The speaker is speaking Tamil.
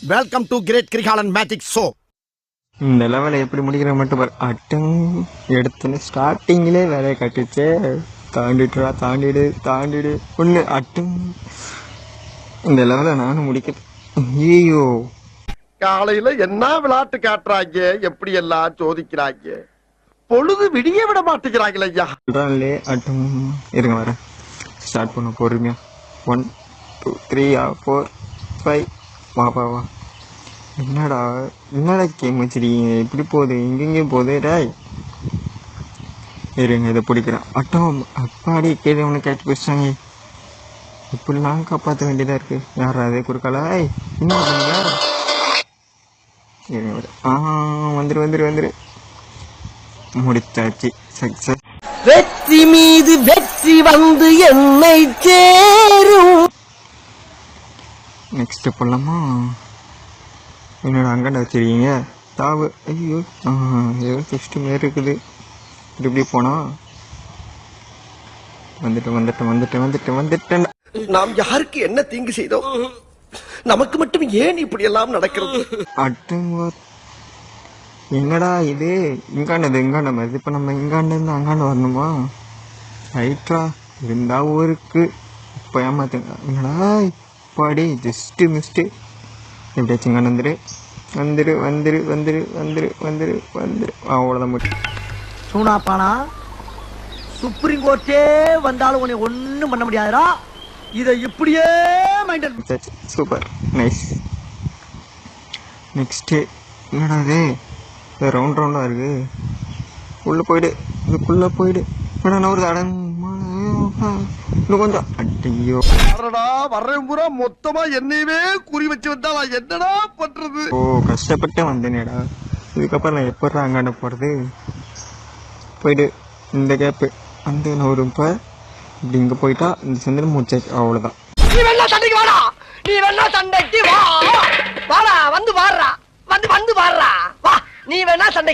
Welcome to great Kirikalan magic show. இந்த லெவலை எப்படி முடிக்கிற மட்டும் பாரு. அட்டம் எடுத்துன்னு ஸ்டார்டிங்லேயே வேலையை கட்டுச்சு. தாண்டிட்டுடா, தாண்டிடு ஒன்று அட்டம். இந்த லெவலை நானும் முடிக்கிறேன். ஐயோ, காலையில என்ன விளையாட்டு காட்டுறாங்க, எப்படி எல்லாம் சோதிக்கிறாங்க, பொழுது விடிய விட மாட்டேங்கிறாங்களே ஐயா. சொல்றாங்களே அட்டம். இருங்க வரேன், ஸ்டார்ட் பண்ண பொறுமையா. 1 2 3 4 5. வா. என்னடா கேம் வச்சிருக்கீங்க? எப்படி போகுது? எங்கெங்கேயும் போகுது டாய். இருங்க இதை பிடிக்கிறேன். அட்டம் அப்பாடி கீழே ஒன்று கேட்டு பிடிச்சாங்க. இப்படிலாம் காப்பாற்ற வேண்டியதாக இருக்கு. யாரா அதே குறுக்கால? என்ன பண்ணுங்க? வந்துரு முடிச்சாச்சு. சக்சஸ். வெற்றி மீது வெற்றி வந்து என்னை சேரும். நெக்ஸ்ட் போடலாமா? என்னோட அங்கண்டை வச்சிருக்கீங்க தாவு. ஐயோ, ஏதோ ஃபஸ்ட்டு மாரி இருக்குது. இப்படி போனா வந்துட்டேன். நாம் யாருக்கு என்ன தீங்கு செய்தோம்? நமக்கு மட்டும் ஏன் இப்படி எல்லாம் நடக்கிறது? அட்டுங்க. என்னடா இது? இங்காண்ட மாதிரி. இப்போ நம்ம இங்காண்டு இருந்து அங்காண்டு வரணுமா? ரைட்ரா இருந்தா ஊருக்கு. இப்போ ஏமாத்துங்க. என்னடா பாடி ஜஸ்ட்டு மிஸ்ட்டு. எப்படியாச்சும் இங்காண்டு வந்துரு. அவ்வளோதான் மட்டும். சூனாப்பானா சுப்ரீம் கோர்ட்டே வந்தாலும் உன்னை ஒண்ணும் பண்ண முடியாதுடா. இதை இப்படியே மைண்டன். Super nice. நெக்ஸ்ட்டு என்னடா இது? ரவுண்டாக இருக்கு. இதுக்குள்ளே போயிடு. என்னடா ஒரு அடன் இன்னும் கொஞ்சம். அட்டையோ, வர்றேன் பூரா மொத்தமா என்னையவே குறி வச்சு வந்தா நான் என்னடா பண்றது? ஓ கஷ்டப்பட்டு வந்தேனேடா. இதுக்கப்புறம் நான் எப்படா அங்காண்ட போகிறது? போயிடு. இந்த கேப்பு அந்த ஒரு இப்போ இப்படி இங்கே போயிட்டா இந்த செந்தில் மூச்சாச்சு. அவ்வளோதான். நீ வேணா சண்டைக்கு வாடா. வந்து பாடுறா. வா நீ வேணா சண்டை.